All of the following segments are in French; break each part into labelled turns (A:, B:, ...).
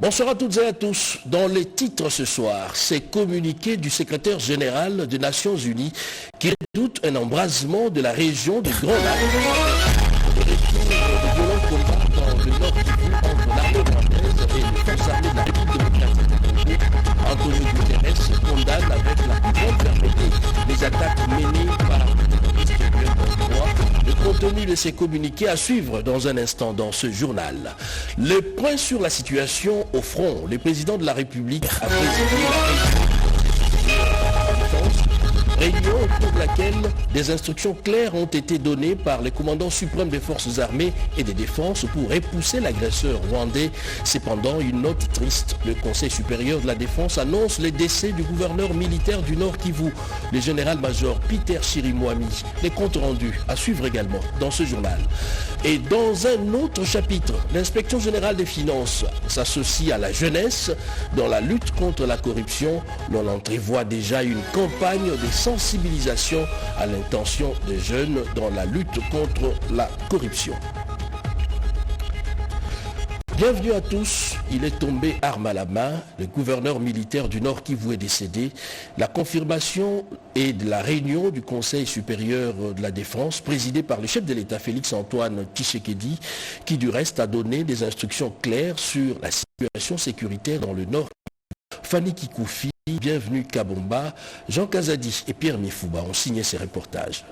A: Bonsoir à toutes et à tous. Dans les titres ce soir, c'est communiqué du secrétaire général des Nations Unies qui redoute un embrasement de la région du Grand Lac. De violents combats dans le nord Kivu entre l'armée rwandaise et les forces armées de la République démocratique du Congo. Antonio Guterres condamne avec la plus grande fermeté les attaques menées par les terroristes droit. Le contenu de ces communiqués à suivre dans un instant dans ce journal. Le point sur la situation au front. Le président de la République a présidé la réunion au cours de laquelle des instructions claires ont été données par les commandants suprêmes des forces armées et des défenses pour repousser l'agresseur rwandais. Cependant, une note triste. Le Conseil supérieur de la défense annonce le décès du gouverneur militaire du Nord Kivu, le général-major Peter Chirimwami. Les comptes rendus à suivre également dans ce journal. Et dans un autre chapitre, l'inspection générale des finances s'associe à la jeunesse dans la lutte contre la corruption. L'on entrevoit déjà une campagne de sensibilisation à l'intention des jeunes dans la lutte contre la corruption. Bienvenue à tous. Il est tombé arme à la main. Le gouverneur militaire du Nord Kivu est décédé. La confirmation est de la réunion du Conseil supérieur de la défense présidée par le chef de l'État Félix Antoine Tshisekedi qui du reste a donné des instructions claires sur la situation sécuritaire dans le Nord. Fanny Kikoufi, bienvenue Kabomba, Jean Kazadi et Pierre Mifouba ont signé ces reportages.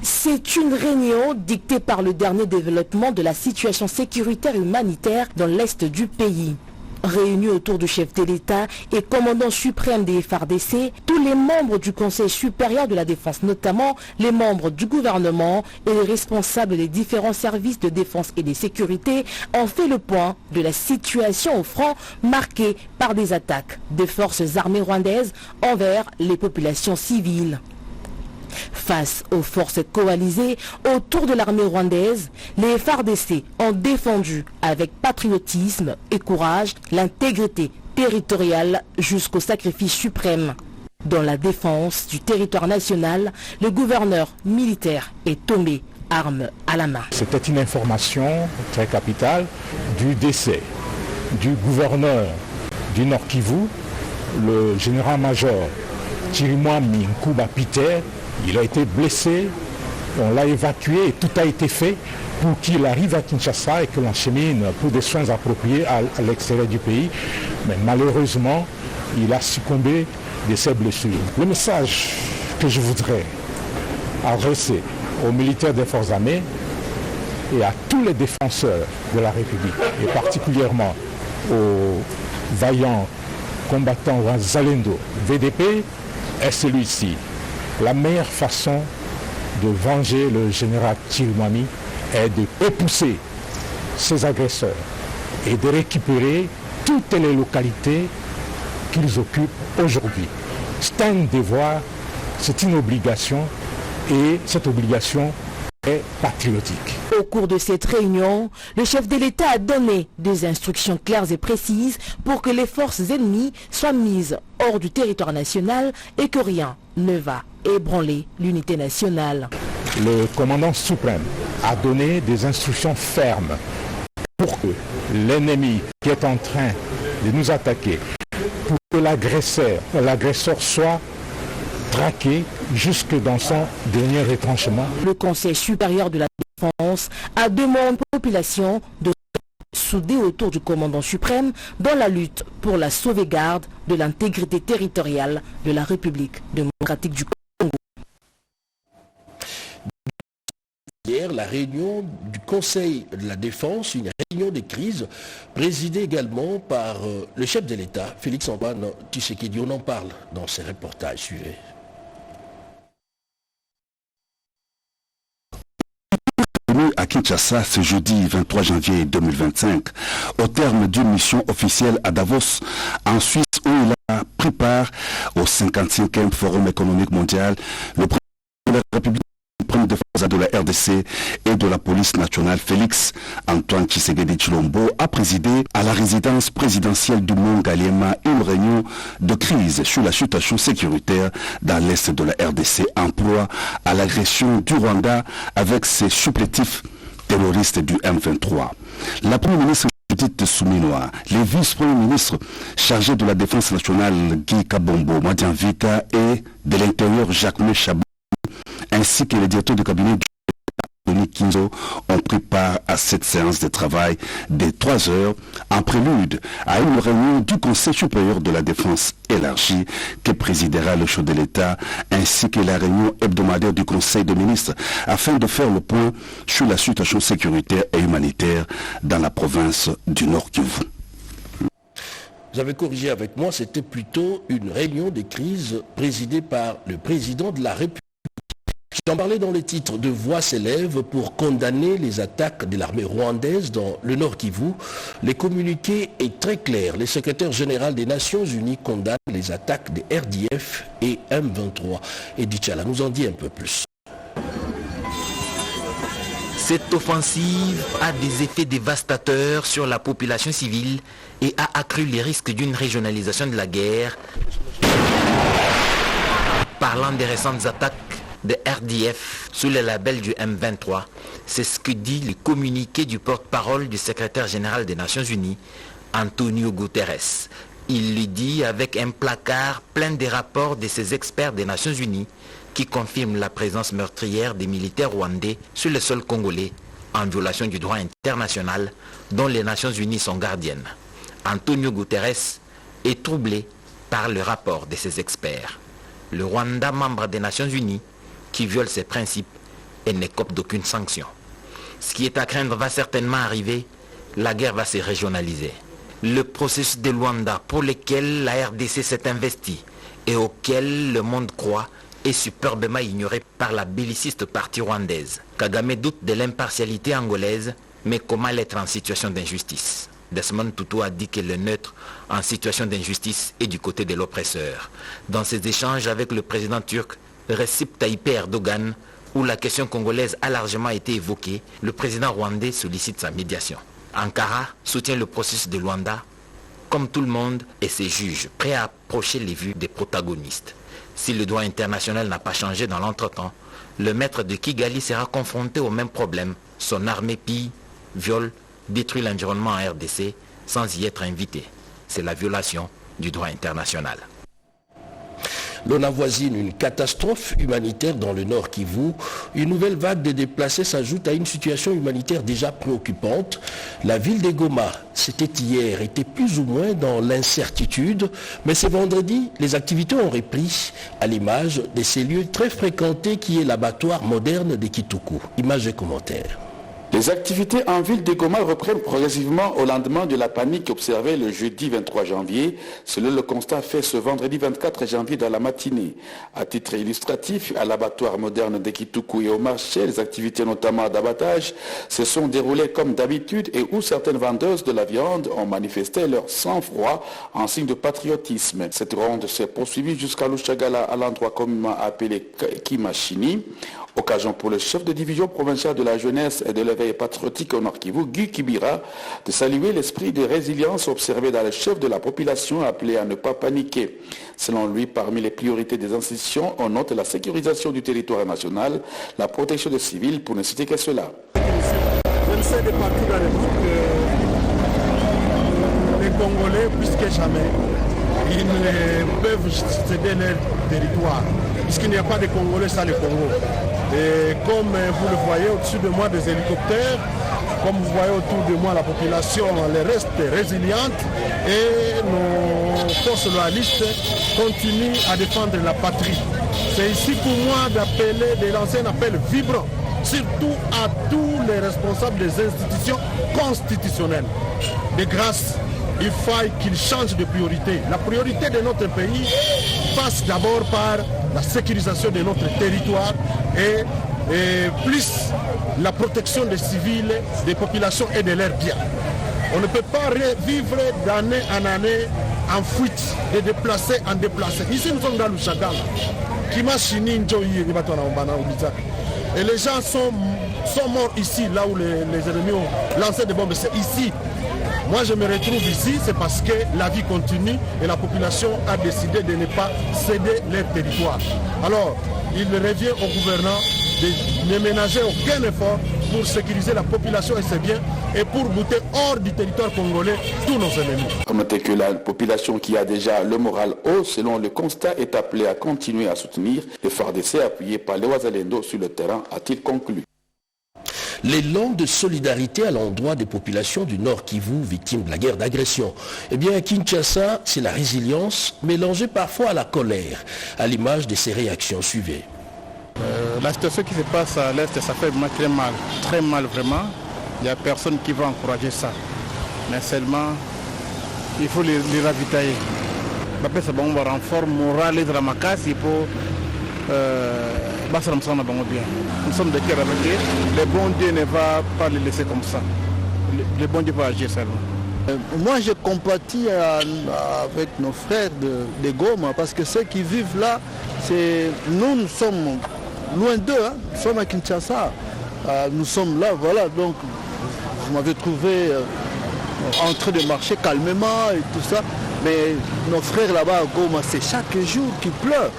B: C'est une réunion dictée par le dernier développement de la situation sécuritaire et humanitaire dans l'est du pays. Réunis autour du chef de l'État et commandant suprême des FARDC, tous les membres du Conseil supérieur de la défense, notamment les membres du gouvernement et les responsables des différents services de défense et de sécurité, ont fait le point de la situation au front marquée par des attaques des forces armées rwandaises envers les populations civiles. Face aux forces coalisées autour de l'armée rwandaise, les FARDC ont défendu avec patriotisme et courage l'intégrité territoriale jusqu'au sacrifice suprême. Dans la défense du territoire national, le gouverneur militaire est tombé arme à la main.
C: C'était une information très capitale du décès du gouverneur du Nord Kivu, le général-major Chirimwami Nkuba Peter. Il a été blessé, on l'a évacué et tout a été fait pour qu'il arrive à Kinshasa et que l'on chemine pour des soins appropriés à l'extérieur du pays. Mais malheureusement, il a succombé de ses blessures. Le message que je voudrais adresser aux militaires des forces armées et à tous les défenseurs de la République, et particulièrement aux vaillants combattants Zalendo VDP, est celui-ci. La meilleure façon de venger le général Chirimwami est de repousser ces agresseurs et de récupérer toutes les localités qu'ils occupent aujourd'hui. C'est un devoir, c'est une obligation et cette obligation est patriotique.
B: Au cours de cette réunion, le chef de l'État a donné des instructions claires et précises pour que les forces ennemies soient mises hors du territoire national et que rien ne va ébranler l'unité nationale.
C: Le commandant suprême a donné des instructions fermes pour que l'ennemi qui est en train de nous attaquer, pour que l'agresseur soit traqué jusque dans son dernier retranchement.
B: Le Conseil supérieur de la défense a demandé aux populations de soudées autour du commandant suprême dans la lutte pour la sauvegarde de l'intégrité territoriale de la République démocratique du Congo.
A: Hier, la réunion du Conseil de la Défense, une réunion de crise, présidée également par le chef de l'État, Félix Antoine Tshisekedi. On en parle dans ces reportages. Suivez.
D: À Kinshasa ce jeudi 23 janvier 2025, au terme d'une mission officielle à Davos, en Suisse, où il a pris part au 55e Forum économique mondial, le président de la République de la RDC et de la police nationale Félix Antoine Tshisekedi Tshilombo a présidé à la résidence présidentielle du Mont Galliema une réunion de crise sur la situation sécuritaire dans l'est de la RDC en proie à l'agression du Rwanda avec ses supplétifs terroristes du M23. La première ministre Judith Souminoa, les vice-premiers ministres chargés de la défense nationale Guy Kabombo, Madian Vita et de l'intérieur Jacques Chabou, ainsi que les directeurs de cabinet Denis Kinzo ont pris part à cette séance de travail de 3 heures en prélude à une réunion du Conseil supérieur de la défense élargie que présidera le chef de l'État ainsi que la réunion hebdomadaire du Conseil des ministres afin de faire le point sur la situation sécuritaire et humanitaire dans la province du Nord Kivu.
A: Vous avez corrigé avec moi, c'était plutôt une réunion de crise présidée par le président de la République. J'en parlais dans le titre de Voix s'élève pour condamner les attaques de l'armée rwandaise dans le Nord Kivu. Le communiqué est très clair. Le secrétaire général des Nations Unies condamne les attaques de RDF et M23. Et Dichala nous en dit un peu plus.
E: Cette offensive a des effets dévastateurs sur la population civile et a accru les risques d'une régionalisation de la guerre. Parlant des récentes attaques de RDF sous le label du M23. C'est ce que dit le communiqué du porte-parole du secrétaire général des Nations Unies, Antonio Guterres. Il le dit avec un placard plein des rapports de ces experts des Nations Unies qui confirment la présence meurtrière des militaires rwandais sur le sol congolais en violation du droit international dont les Nations Unies sont gardiennes. Antonio Guterres est troublé par le rapport de ces experts. Le Rwanda, membre des Nations Unies, qui viole ses principes et n'écope d'aucune sanction. Ce qui est à craindre va certainement arriver, la guerre va se régionaliser. Le processus de Luanda pour lequel la RDC s'est investie et auquel le monde croit est superbement ignoré par la belliciste partie rwandaise. Kagame doute de l'impartialité angolaise, mais comment l'être en situation d'injustice? Desmond Tutu a dit que le neutre en situation d'injustice est du côté de l'oppresseur. Dans ses échanges avec le président turc Recep Tayyip Erdogan, où la question congolaise a largement été évoquée, le président rwandais sollicite sa médiation. Ankara soutient le processus de Luanda, comme tout le monde, et ses juges, prêts à approcher les vues des protagonistes. Si le droit international n'a pas changé dans l'entretemps, le maître de Kigali sera confronté au même problème. Son armée pille, viole, détruit l'environnement en RDC sans y être invité. C'est la violation du droit international.
A: L'on avoisine une catastrophe humanitaire dans le Nord Kivu. Une nouvelle vague de déplacés s'ajoute à une situation humanitaire déjà préoccupante. La ville de Goma, c'était hier, était plus ou moins dans l'incertitude, mais ce vendredi, les activités ont repris à l'image de ces lieux très fréquentés qui est l'abattoir moderne de Kituku. Images et commentaires.
F: Les activités en ville de Goma reprennent progressivement au lendemain de la panique observée le jeudi 23 janvier, selon le constat fait ce vendredi 24 janvier dans la matinée. À titre illustratif, à l'abattoir moderne de Kituku et au marché, les activités notamment d'abattage se sont déroulées comme d'habitude et où certaines vendeuses de la viande ont manifesté leur sang-froid en signe de patriotisme. Cette ronde s'est poursuivie jusqu'à Lushagala, à l'endroit communément appelé Kimashini. Occasion pour le chef de division provinciale de la jeunesse et de l'éveil patriotique au Nord Kivu, Guy Kibira, de saluer l'esprit de résilience observé dans le chef de la population appelé à ne pas paniquer. Selon lui, parmi les priorités des institutions, on note la sécurisation du territoire national, la protection des civils, pour ne citer que cela.
G: Je ne sais de partout dans le monde que les Congolais, plus que jamais, ils ne peuvent céder leur territoire, puisqu'il n'y a pas de Congolais sans le Congo. Et comme vous le voyez au-dessus de moi des hélicoptères, comme vous voyez autour de moi la population, elle reste résiliente et nos forces loyalistes continuent à défendre la patrie. C'est ici pour moi d'appeler, de lancer un appel vibrant, surtout à tous les responsables des institutions constitutionnelles. De grâce, il faut qu'ils changent de priorité. La priorité de notre pays passe d'abord par la sécurisation de notre territoire et plus la protection des civils, des populations et de leurs biens. On ne peut pas vivre d'année en année en fuite, de déplacer en déplacé. Ici nous sommes dans le Chagall. Et les gens sont morts ici, là où les ennemis ont lancé des bombes. C'est ici. Moi je me retrouve ici, c'est parce que la vie continue et la population a décidé de ne pas céder leur territoire. Alors, il revient au gouvernant de ne ménager aucun effort pour sécuriser la population et ses biens et pour bouter hors du territoire congolais tous nos ennemis.
F: Notez que la population qui a déjà le moral haut, selon le constat, est appelée à continuer à soutenir les FARDC appuyés par les Ouazalendo sur le terrain, a-t-il conclu.
A: L'élan de solidarité à l'endroit des populations du Nord Kivu victimes de la guerre d'agression. Eh bien, à Kinshasa, c'est la résilience mélangée parfois à la colère, à l'image de ces réactions. Suivez.
H: La situation qui se passe à l'Est, ça fait vraiment très mal vraiment. Il n'y a personne qui va encourager ça. Mais seulement, il faut les ravitailler. Après, c'est bon, on va renforcer moral et dramakas, il faut... Nous sommes de cœur avec eux. Le bon Dieu ne va pas les laisser comme ça. Le bon Dieu va agir seulement.
I: Moi, je compatis avec nos frères de Goma parce que ceux qui vivent là, nous sommes loin d'eux. Hein. Nous sommes à Kinshasa. Nous sommes là, voilà. Donc, vous m'avez trouvé en train de marcher calmement et tout ça. Mais nos frères là-bas à Goma, c'est chaque jour qu'ils pleurent.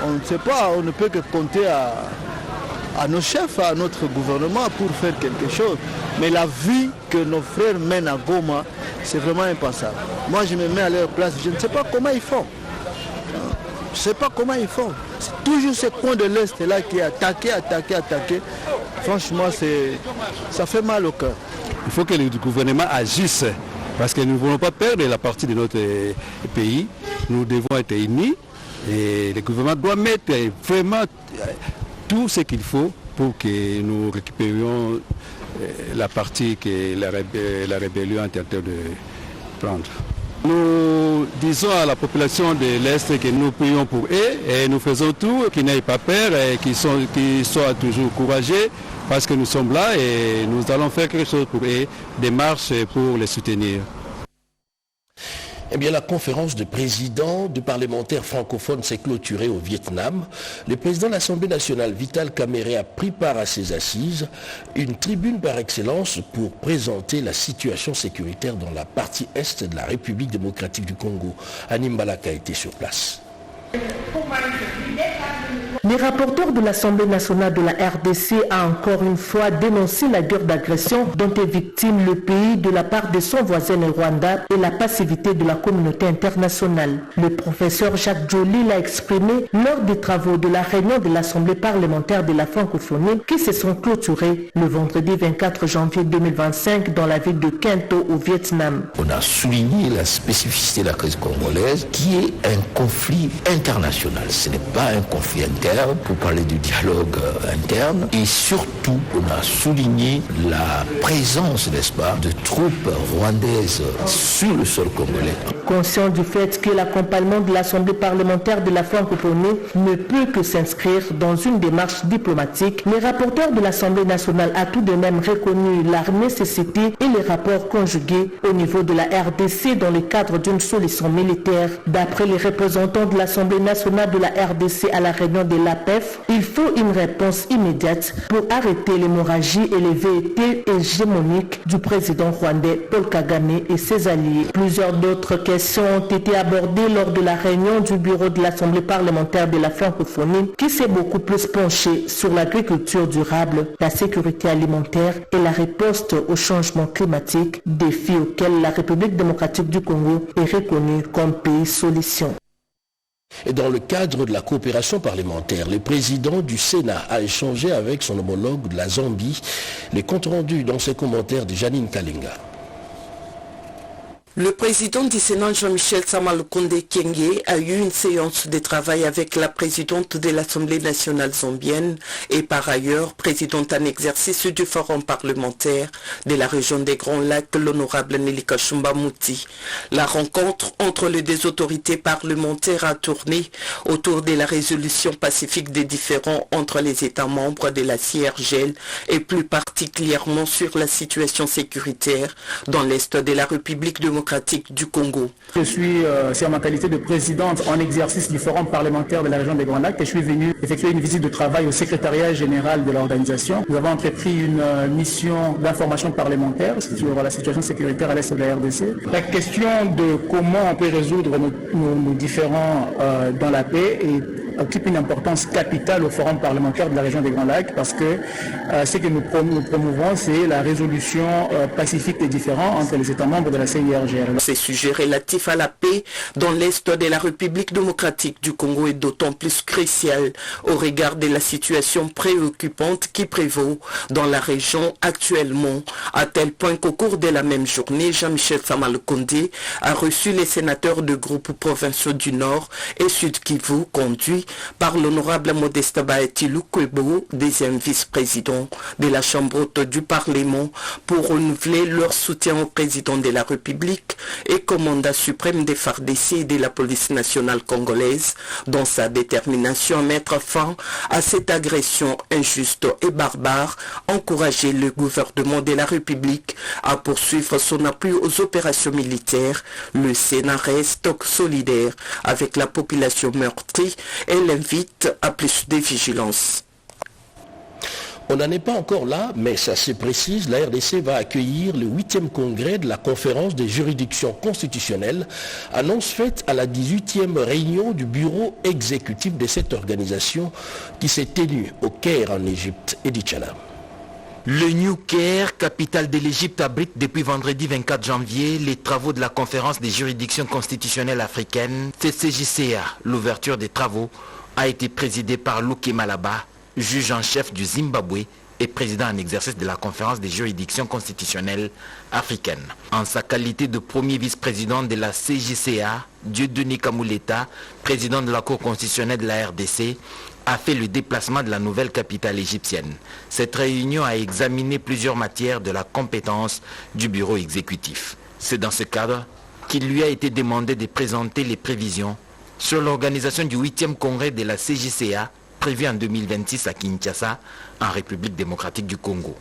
I: On ne sait pas, on ne peut que compter à nos chefs, à notre gouvernement pour faire quelque chose. Mais la vie que nos frères mènent à Goma, c'est vraiment impensable. Moi, je me mets à leur place, je ne sais pas comment ils font. Je ne sais pas comment ils font. C'est toujours ce coin de l'Est là qui est attaqué. Franchement, ça fait mal au cœur.
J: Il faut que le gouvernement agisse parce que nous ne voulons pas perdre la partie de notre pays. Nous devons être unis. Et le gouvernement doit mettre vraiment tout ce qu'il faut pour que nous récupérions la partie que la rébellion est en train de prendre. Nous disons à la population de l'Est que nous prions pour eux et nous faisons tout, qu'ils n'aient pas peur et qu'ils soient toujours courageux parce que nous sommes là et nous allons faire quelque chose pour eux, des marches pour les soutenir.
A: Eh bien, la conférence de présidents de parlementaires francophones s'est clôturée au Vietnam. Le président de l'Assemblée nationale, Vital Kamerhe, a pris part à ces assises, une tribune par excellence pour présenter la situation sécuritaire dans la partie est de la République démocratique du Congo. Anim Balaka était sur place.
B: Les rapporteurs de l'Assemblée nationale de la RDC a encore une fois dénoncé la guerre d'agression dont est victime le pays de la part de son voisin le Rwanda et la passivité de la communauté internationale. Le professeur Jacques Joly l'a exprimé lors des travaux de la réunion de l'Assemblée parlementaire de la francophonie qui se sont clôturés le vendredi 24 janvier 2025 dans la ville de Kinto au Vietnam.
K: On a souligné la spécificité de la crise congolaise qui est un conflit international. Ce n'est pas un conflit interne pour parler du dialogue interne et surtout on a souligné la présence, n'est-ce pas, de troupes rwandaises sur le sol congolais.
B: Conscient du fait que l'accompagnement de l'Assemblée parlementaire de la francophonie ne peut que s'inscrire dans une démarche diplomatique, les rapporteurs de l'Assemblée nationale a tout de même reconnu la nécessité et les rapports conjugués au niveau de la RDC dans le cadre d'une solution militaire. D'après les représentants de l'Assemblée nationale de la RDC à la réunion de l'APEF, il faut une réponse immédiate pour arrêter l'hémorragie et les velléités hégémoniques du président rwandais Paul Kagame et ses alliés. Plusieurs d'autres questions ont été abordées lors de la réunion du bureau de l'Assemblée parlementaire de la francophonie qui s'est beaucoup plus penché sur l'agriculture durable, la sécurité alimentaire et la riposte au changement climatique, défis auxquels la République démocratique du Congo est reconnue comme pays solution.
A: Et dans le cadre de la coopération parlementaire, le président du Sénat a échangé avec son homologue de la Zambie. Les comptes rendus dans ses commentaires de Janine Kalinga.
L: Le président du Sénat, Jean-Michel Samalukonde Kyenge, a eu une séance de travail avec la présidente de l'Assemblée nationale zambienne et par ailleurs présidente en exercice du Forum parlementaire de la région des Grands Lacs, l'honorable Nelly Kachumba Mouti. La rencontre entre les deux autorités parlementaires a tourné autour de la résolution pacifique des différends entre les États membres de la CIRGL et plus particulièrement sur la situation sécuritaire dans l'Est de la République démocratique du Congo.
M: Je suis sur ma qualité de présidente en exercice du Forum parlementaire de la région des Grands Lacs et je suis venu effectuer une visite de travail au secrétariat général de l'organisation. Nous avons entrepris une mission d'information parlementaire sur la situation sécuritaire à l'est de la RDC. La question de comment on peut résoudre nos différends dans la paix est occupe une importance capitale au Forum parlementaire de la région des Grands Lacs parce que ce que nous promouvons, c'est la résolution pacifique des différends entre les États membres de la CIRGL.
L: Ces sujets relatifs à la paix dans l'Est de la République démocratique du Congo est d'autant plus crucial au regard de la situation préoccupante qui prévaut dans la région actuellement, à tel point qu'au cours de la même journée, Jean-Michel Sama-Lukonde a reçu les sénateurs de groupes provinciaux du Nord et Sud Kivu, conduits par l'honorable Modeste Baeti Lukwebo, deuxième vice-président de la Chambre haute du Parlement, pour renouveler leur soutien au président de la République et commandant suprême des FARDC et de la police nationale congolaise dans sa détermination à mettre fin à cette agression injuste et barbare, encourager le gouvernement de la République à poursuivre son appui aux opérations militaires. Le Sénat reste solidaire avec la population meurtrie et l'invite à plus de vigilance.
A: On n'en est pas encore là, mais ça se précise, la RDC va accueillir le 8e congrès de la conférence des juridictions constitutionnelles, annonce faite à la 18e réunion du bureau exécutif de cette organisation qui s'est tenue au Caire en Égypte. Edith Chala.
E: Le New Caire, capitale de l'Égypte, abrite depuis vendredi 24 janvier les travaux de la conférence des juridictions constitutionnelles africaines, CCJCA. L'ouverture des travaux a été présidée par Luke Malaba, juge en chef du Zimbabwe et président en exercice de la conférence des juridictions constitutionnelles africaines. En sa qualité de premier vice-président de la CJCA, Dieudonné Kamuleta, président de la Cour constitutionnelle de la RDC, a fait le déplacement de la nouvelle capitale égyptienne. Cette réunion a examiné plusieurs matières de la compétence du bureau exécutif. C'est dans ce cadre qu'il lui a été demandé de présenter les prévisions sur l'organisation du 8e congrès de la CJCA prévu en 2026 à Kinshasa, en République démocratique du Congo.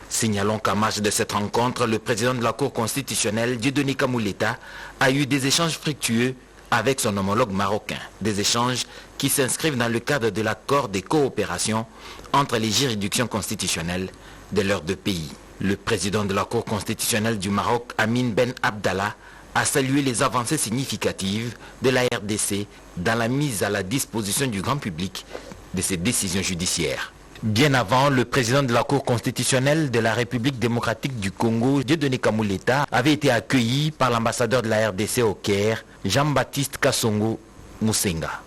E: Signalons qu'à marge de cette rencontre, le président de la Cour constitutionnelle, Dieudonné Kamuleta, a eu des échanges fructueux avec son homologue marocain. Des échanges qui s'inscrivent dans le cadre de l'accord de coopération entre les juridictions constitutionnelles de leurs deux pays. Le président de la Cour constitutionnelle du Maroc, Amin Ben Abdallah, a salué les avancées significatives de la RDC dans la mise à la disposition du grand public de ces décisions judiciaires. Bien avant, le président de la Cour constitutionnelle de la République démocratique du Congo, Dieudonné Kamuleta, avait été accueilli par l'ambassadeur de la RDC au Caire, Jean-Baptiste Kassongo Musenga.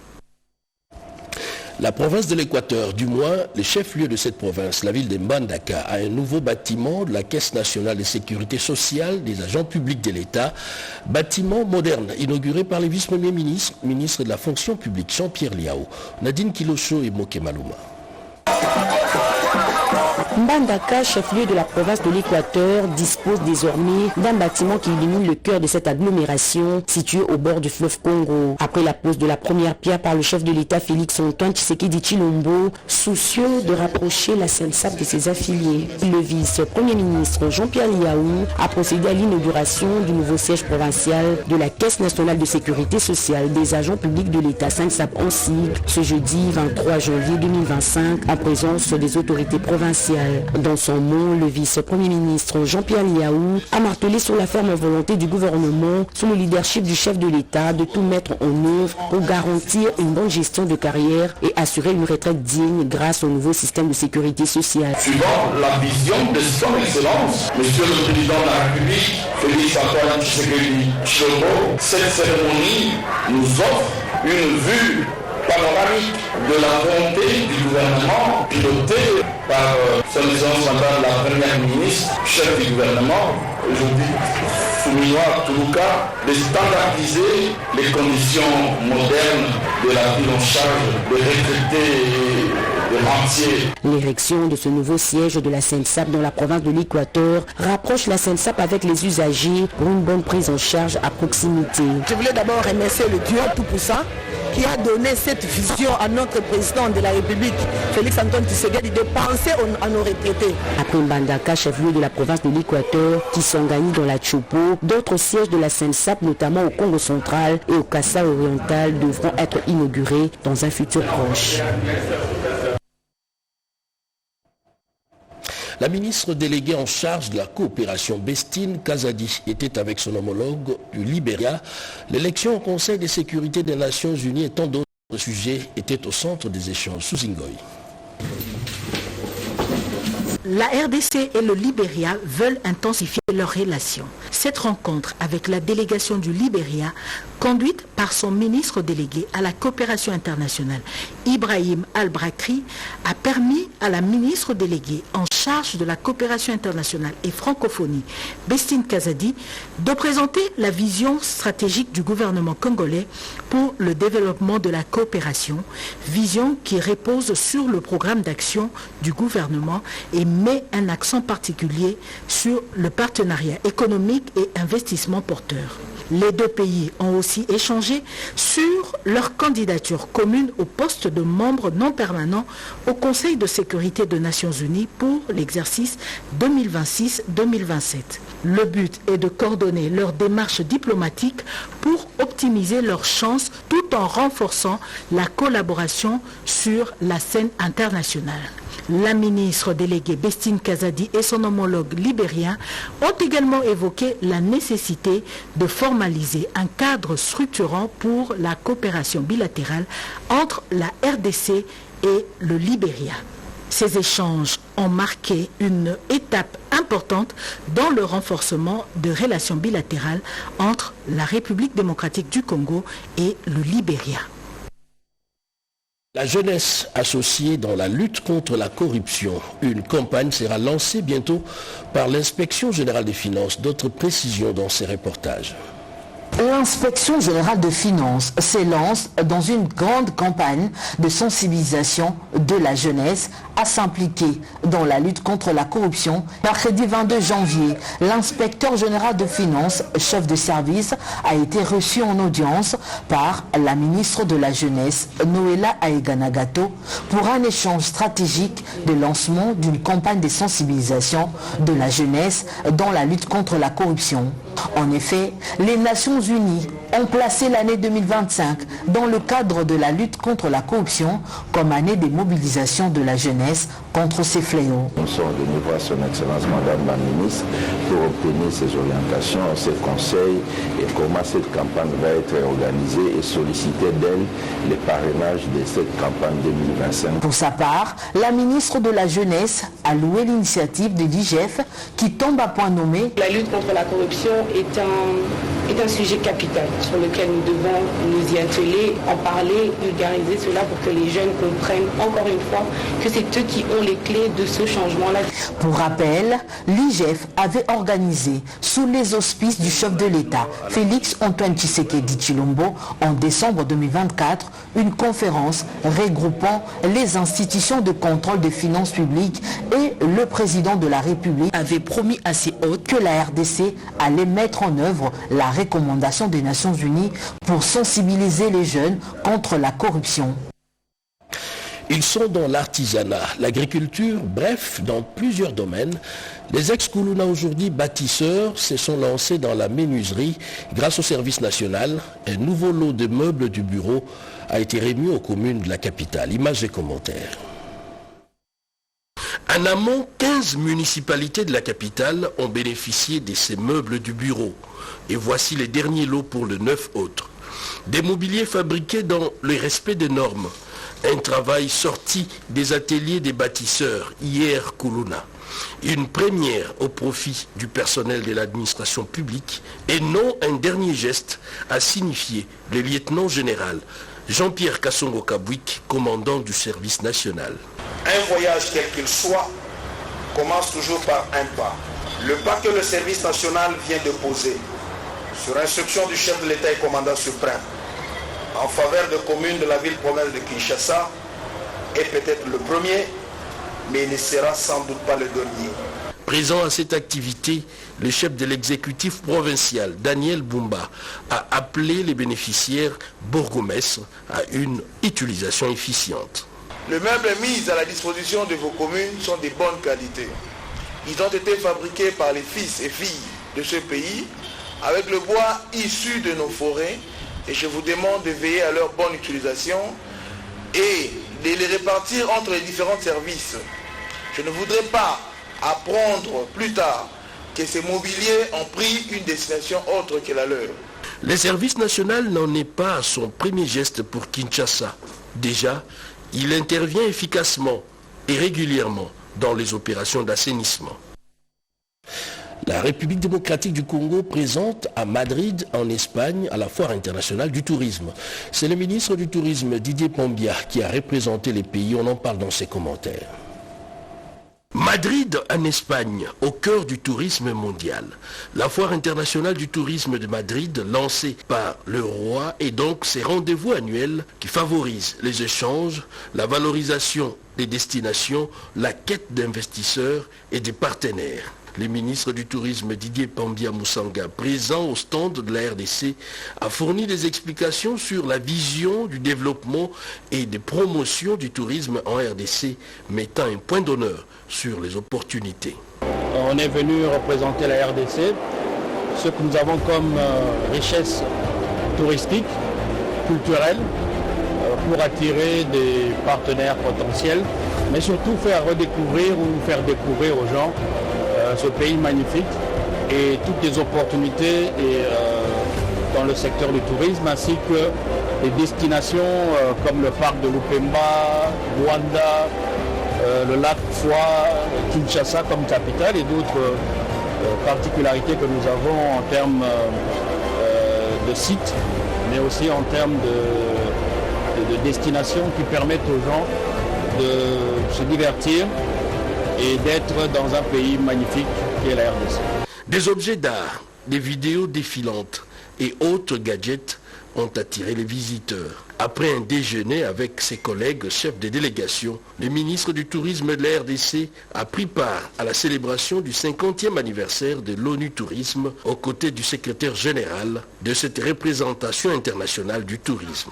A: La province de l'Équateur, du moins le chef-lieu de cette province, la ville de Mbandaka, a un nouveau bâtiment de la Caisse nationale de sécurité sociale des agents publics de l'État, bâtiment moderne, inauguré par le vice-premier ministre de la fonction publique Jean-Pierre Liao, Nadine Kilosho et Moke Maluma.
B: Mbandaka, chef-lieu de la province de l'Équateur, dispose désormais d'un bâtiment qui illumine le cœur de cette agglomération située au bord du fleuve Congo. Après la pose de la première pierre par le chef de l'État Félix-Antoine Tshisekedi Tshilombo, soucieux de rapprocher la CENSAP de ses affiliés, le vice-premier ministre Jean-Pierre Liaou a procédé à l'inauguration du nouveau siège provincial de la Caisse nationale de sécurité sociale des agents publics de l'État CENSAP en sigle ce jeudi 23 janvier 2025 en présence des autorités provinciales. Dans son mot, le vice-premier ministre Jean-Pierre Liaou a martelé sur la ferme volonté du gouvernement, sous le leadership du chef de l'État, de tout mettre en œuvre pour garantir une bonne gestion de carrière et assurer une retraite digne grâce au nouveau système de sécurité sociale.
N: Suivant la vision de son Excellence, Monsieur le Président de la République, Félix-Antoine Tshisekedi Tshilombo, cette cérémonie nous offre une vue panoramique de la volonté du gouvernement piloté par son Excellence Madame la Première ministre, chef du gouvernement, aujourd'hui soulignant à tout le cas de standardiser les conditions modernes de la prise en charge des retraités et des rentiers.
B: L'érection de ce nouveau siège de la CENSAP dans la province de l'Équateur rapproche la CENSAP avec les usagers pour une bonne prise en charge à proximité.
O: Je voulais d'abord remercier le Dieu Tout-Puissant qui a donné cette vision à notre président de la République, Félix-Antoine Tshisekedi, de penser à nos retraités.
B: Après Mbandaka, chef-lieu de la province de l'Équateur, qui s'organise dans la Chopo, d'autres sièges de la CENSAP, notamment au Congo central et au Kassa oriental, devront être inaugurés dans un futur proche.
A: La ministre déléguée en charge de la coopération, Bestine Kazadi, était avec son homologue du Libéria. L'élection au Conseil de sécurité des Nations Unies et tant d'autres D'autres sujets étaient au centre des échanges sous Ingoï.
P: La RDC et le Libéria veulent intensifier leurs relations. Cette rencontre avec la délégation du Libéria, conduite par son ministre délégué à la coopération internationale, Ibrahim Al-Brakri, a permis à la ministre déléguée en charge de la coopération internationale et francophonie, Bestine Kazadi, de présenter la vision stratégique du gouvernement congolais pour le développement de la coopération, vision qui repose sur le programme d'action du gouvernement et met un accent particulier sur le partenariat économique et investissement porteur. Les deux pays ont aussi échangé sur leur candidature commune au poste de membre non permanent au Conseil de sécurité des Nations Unies pour l'exercice 2026-2027. Le but est de coordonner leurs démarches diplomatiques pour optimiser leurs chances tout en renforçant la collaboration sur la scène internationale. La ministre déléguée Bestine Kazadi et son homologue libérien ont également évoqué la nécessité de formaliser un cadre structurant pour la coopération bilatérale entre la RDC et le Libéria. Ces échanges ont marqué une étape importante dans le renforcement de relations bilatérales entre la République démocratique du Congo et le Libéria.
A: La jeunesse associée dans la lutte contre la corruption. Une campagne sera lancée bientôt par l'Inspection générale des finances. D'autres précisions dans ces reportages.
Q: L'Inspection générale de finances s'élance dans une grande campagne de sensibilisation de la jeunesse à s'impliquer dans la lutte contre la corruption. Mercredi 22 janvier, l'inspecteur général de finances, chef de service, a été reçu en audience par la ministre de la Jeunesse, Noéla Aeganagato, pour un échange stratégique de lancement d'une campagne de sensibilisation de la jeunesse dans la lutte contre la corruption. En effet, les Nations Unies ont placé l'année 2025 dans le cadre de la lutte contre la corruption comme année de mobilisation de la jeunesse contre ces fléaux.
R: Nous sommes venus voir son Excellence Madame la Ministre pour obtenir ses orientations, ses conseils et comment cette campagne va être organisée et solliciter d'elle les parrainages de cette campagne 2025.
Q: Pour sa part, la ministre de la Jeunesse a loué l'initiative de l'IGF qui tombe à point nommé.
S: La lutte contre la corruption est un sujet capital sur lequel nous devons nous y atteler, en parler, vulgariser cela pour que les jeunes comprennent encore une fois que c'est eux qui ont les clés de ce changement-là.
Q: Pour rappel, l'IGF avait organisé sous les auspices du chef de l'État, Félix Antoine Tshisekedi Tshilombo, en décembre 2024, une conférence regroupant les institutions de contrôle des finances publiques et le président de la République avait promis à ses hôtes que la RDC allait mettre en œuvre la recommandation des Nations Unies pour sensibiliser les jeunes contre la corruption.
A: Ils sont dans l'artisanat, l'agriculture, bref, dans plusieurs domaines. Les ex-Koulouna aujourd'hui bâtisseurs se sont lancés dans la menuiserie. Grâce au service national, un nouveau lot de meubles du bureau a été remis aux communes de la capitale. Images et commentaires. En amont, 15 municipalités de la capitale ont bénéficié de ces meubles du bureau. Et voici les derniers lots pour les 9 autres. Des mobiliers fabriqués dans le respect des normes. Un travail sorti des ateliers des bâtisseurs, hier Koulouna. Une première au profit du personnel de l'administration publique et non un dernier geste a signifié le lieutenant général Jean-Pierre Kassongo Kabouik, commandant du service national.
T: Un voyage quel qu'il soit commence toujours par un pas. Le pas que le service national vient de poser sur instruction du chef de l'État et commandant suprême en faveur de communes de la ville-province de Kinshasa est peut-être le premier, mais il ne sera sans doute pas le dernier.
A: Présent à cette activité, le chef de l'exécutif provincial, Daniel Bumba, a appelé les bénéficiaires bourgmestres à une utilisation efficiente.
T: Les meubles mis à la disposition de vos communes sont de bonne qualité. Ils ont été fabriqués par les fils et filles de ce pays avec le bois issu de nos forêts et je vous demande de veiller à leur bonne utilisation et de les répartir entre les différents services. Je ne voudrais pas apprendre plus tard que ces mobiliers ont pris une destination autre que la leur.
A: Le service national n'en est pas à son premier geste pour Kinshasa. Déjà, il intervient efficacement et régulièrement dans les opérations d'assainissement. La République démocratique du Congo présente à Madrid, en Espagne, à la Foire internationale du tourisme. C'est le ministre du Tourisme, Didier Pombia, qui a représenté les pays. On en parle dans ses commentaires. Madrid en Espagne, au cœur du tourisme mondial. La Foire internationale du tourisme de Madrid, lancée par le roi, est donc ces rendez-vous annuels qui favorisent les échanges, la valorisation des destinations, la quête d'investisseurs et des partenaires. Le ministre du Tourisme Didier Pombia Moussanga, présent au stand de la RDC, a fourni des explications sur la vision du développement et des promotions du tourisme en RDC, mettant un point d'honneur sur les opportunités.
H: On est venu représenter la RDC, ce que nous avons comme richesse touristique, culturelle, pour attirer des partenaires potentiels, mais surtout faire redécouvrir ou faire découvrir aux gens ce pays magnifique et toutes les opportunités dans le secteur du tourisme, ainsi que les destinations comme le parc de Lupemba, Luanda, le lac Foix, Kinshasa comme capitale et d'autres particularités que nous avons en termes de sites, mais aussi en termes de destinations qui permettent aux gens de se divertir et d'être dans un pays magnifique qui est la RDC.
A: Des objets d'art, des vidéos défilantes et autres gadgets ont attiré les visiteurs. Après un déjeuner avec ses collègues chefs de délégation, le ministre du Tourisme de la RDC a pris part à la célébration du 50e anniversaire de l'ONU Tourisme aux côtés du secrétaire général de cette représentation internationale du tourisme.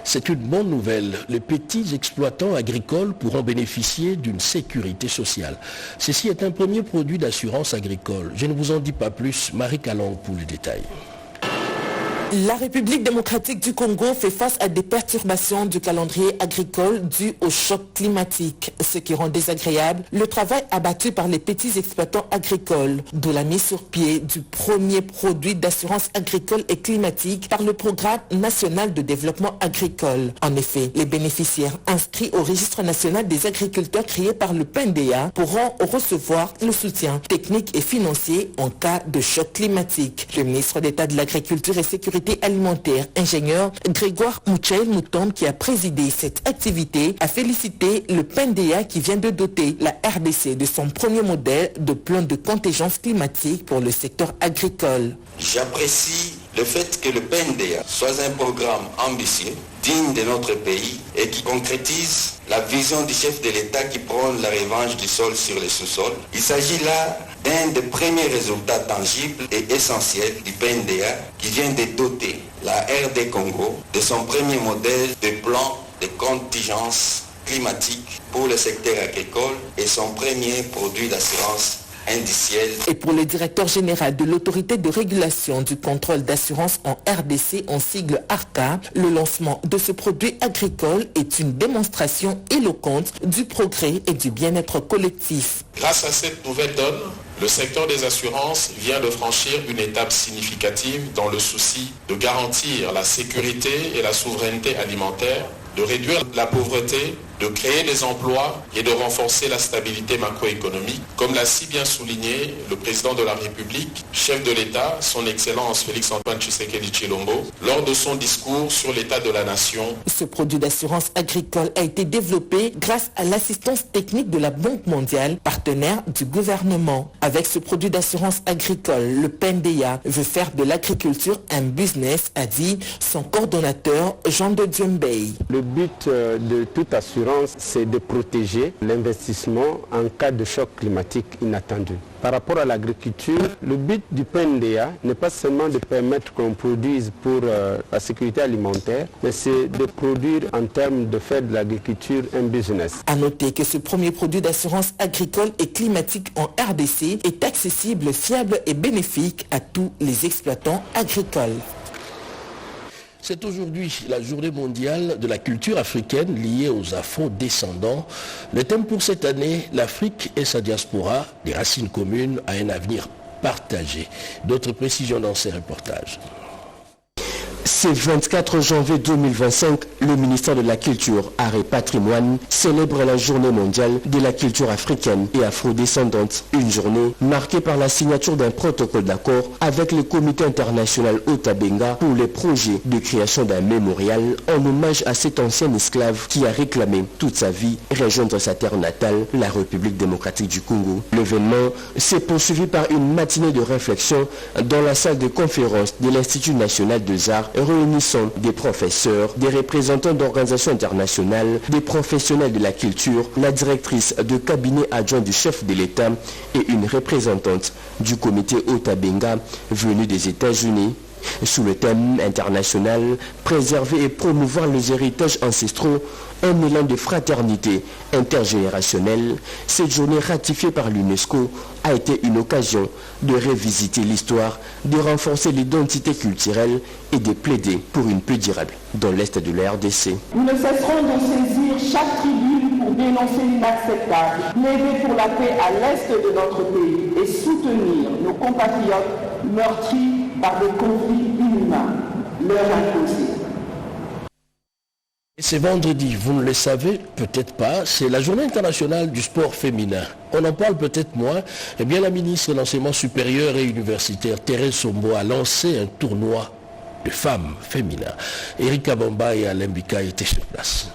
A: C'est une bonne nouvelle. Les petits exploitants agricoles pourront bénéficier d'une sécurité sociale. Ceci est un premier produit d'assurance agricole. Je ne vous en dis pas plus. Marie Calong pour le détail.
B: La République démocratique du Congo fait face à des perturbations du calendrier agricole dues au choc climatique, ce qui rend désagréable le travail abattu par les petits exploitants agricoles, de la mise sur pied du premier produit d'assurance agricole et climatique par le Programme national de développement agricole. En effet, les bénéficiaires inscrits au registre national des agriculteurs créé par le PNDA pourront recevoir le soutien technique et financier en cas de choc climatique. Le ministre d'État de l'Agriculture et Sécurité alimentaire, ingénieur Grégoire Mouchaïl Moutombe, qui a présidé cette activité, a félicité le PNDA qui vient de doter la RDC de son premier modèle de plan de contingence climatique pour le secteur agricole.
U: J'apprécie le fait que le PNDA soit un programme ambitieux, digne de notre pays et qui concrétise la vision du chef de l'État qui prône la revanche du sol sur les sous-sols. Il s'agit là d'un des premiers résultats tangibles et essentiels du PNDA qui vient de doter la RD Congo de son premier modèle de plan de contingence climatique pour le secteur agricole et son premier produit d'assurance indiciel.
B: Et pour le directeur général de l'autorité de régulation du contrôle d'assurance en RDC, en sigle ARCA, le lancement de ce produit agricole est une démonstration éloquente du progrès et du bien-être collectif.
V: Grâce à cette nouvelle donne, le secteur des assurances vient de franchir une étape significative dans le souci de garantir la sécurité et la souveraineté alimentaire, de réduire la pauvreté, de créer des emplois et de renforcer la stabilité macroéconomique, comme l'a si bien souligné le président de la République, chef de l'État, son Excellence Félix-Antoine Tshisekedi Tshilombo, lors de son discours sur l'état de la nation.
B: Ce produit d'assurance agricole a été développé grâce à l'assistance technique de la Banque mondiale, partenaire du gouvernement. Avec ce produit d'assurance agricole, le PNDA veut faire de l'agriculture un business, a dit son coordonnateur Jean de Djembey.
W: Le but de toute assurance, c'est de protéger l'investissement en cas de choc climatique inattendu. Par rapport à l'agriculture, le but du PNDA n'est pas seulement de permettre qu'on produise pour la sécurité alimentaire, mais c'est de produire en termes de faire de l'agriculture un business.
B: À noter que ce premier produit d'assurance agricole et climatique en RDC est accessible, fiable et bénéfique à tous les exploitants agricoles.
A: C'est aujourd'hui la journée mondiale de la culture africaine liée aux afro-descendants. Le thème pour cette année, l'Afrique et sa diaspora, des racines communes à un avenir partager. D'autres précisions dans ces reportages.
C: Ce 24 janvier 2025, le ministère de la Culture, Art et Patrimoine célèbre la Journée mondiale de la culture africaine et afrodescendante. Une journée marquée par la signature d'un protocole d'accord avec le Comité international Otabenga pour les projets de création d'un mémorial en hommage à cet ancien esclave qui a réclamé toute sa vie rejoindre sa terre natale, la République démocratique du Congo. L'événement s'est poursuivi par une matinée de réflexion dans la salle de conférence de l'Institut national des arts, réunissant des professeurs, des représentants d'organisations internationales, des professionnels de la culture, la directrice de cabinet adjoint du chef de l'État et une représentante du comité Otabenga venue des États-Unis. Sous le thème international, préserver et promouvoir les héritages ancestraux, un élan de fraternité intergénérationnelle, cette journée ratifiée par l'UNESCO a été une occasion de revisiter l'histoire, de renforcer l'identité culturelle et de plaider pour une paix durable dans l'Est de la RDC.
D: Nous ne cesserons de saisir chaque tribune pour dénoncer l'inacceptable, plaider pour la paix à l'Est de notre pays et soutenir nos compatriotes meurtris par des conflits inhumains, leur imposer.
A: C'est vendredi, vous ne le savez peut-être pas, c'est la journée internationale du sport féminin. On en parle peut-être moins. Eh bien, la ministre de l'Enseignement supérieur et universitaire, Thérèse Sombo, a lancé un tournoi de femmes féminins. Erika Bamba et Alain Bika étaient sur place.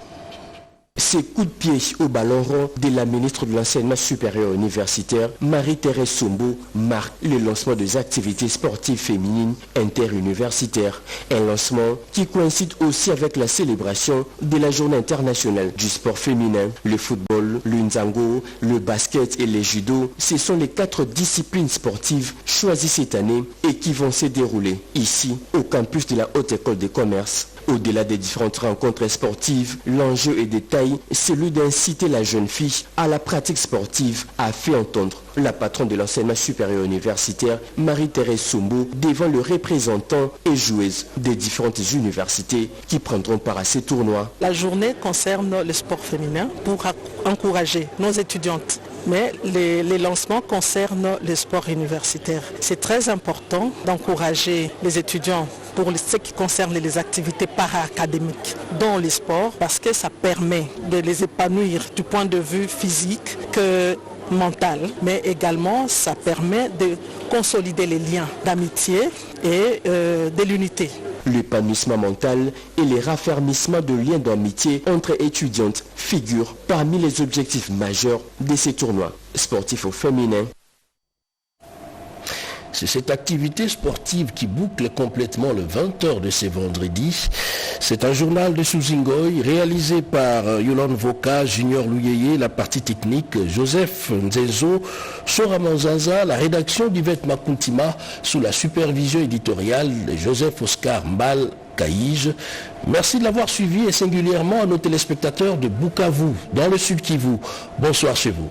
C: Ces coups de pied au ballon rond de la ministre de l'Enseignement supérieur universitaire, Marie-Thérèse Sombo, marquent le lancement des activités sportives féminines interuniversitaires. Un lancement qui coïncide aussi avec la célébration de la journée internationale du sport féminin. Le football, le nzango, le basket et le judo, ce sont les 4 disciplines sportives choisies cette année et qui vont se dérouler ici, au campus de la Haute École de Commerce. Au-delà des différentes rencontres sportives, l'enjeu est de taille, celui d'inciter la jeune fille à la pratique sportive, a fait entendre la patronne de l'enseignement supérieur universitaire, Marie-Thérèse Sombo, devant le représentant et joueuse des différentes universités qui prendront part à ces tournois.
G: La journée concerne le sport féminin pour encourager nos étudiantes. Mais les lancements concernent le sport universitaire. C'est très important d'encourager les étudiants pour ce qui concerne les activités para-académiques dans les sports parce que ça permet de les épanouir du point de vue physique que mental, mais également ça permet de consolider les liens d'amitié et de l'unité.
C: L'épanouissement mental et les raffermissements de liens d'amitié entre étudiantes figurent parmi les objectifs majeurs de ces tournois sportifs au féminin.
A: C'est cette activité sportive qui boucle complètement le 20h de ce vendredi. C'est un journal de Souzingoy réalisé par Yolande Voka, Junior Louyeye, la partie technique, Joseph Nzezo, Sora Manzaza, la rédaction d'Yvette Makuntima sous la supervision éditoriale de Joseph Oscar Mbal Kaïj. Merci de l'avoir suivi et singulièrement à nos téléspectateurs de Bukavu, dans le Sud Kivu. Bonsoir chez vous.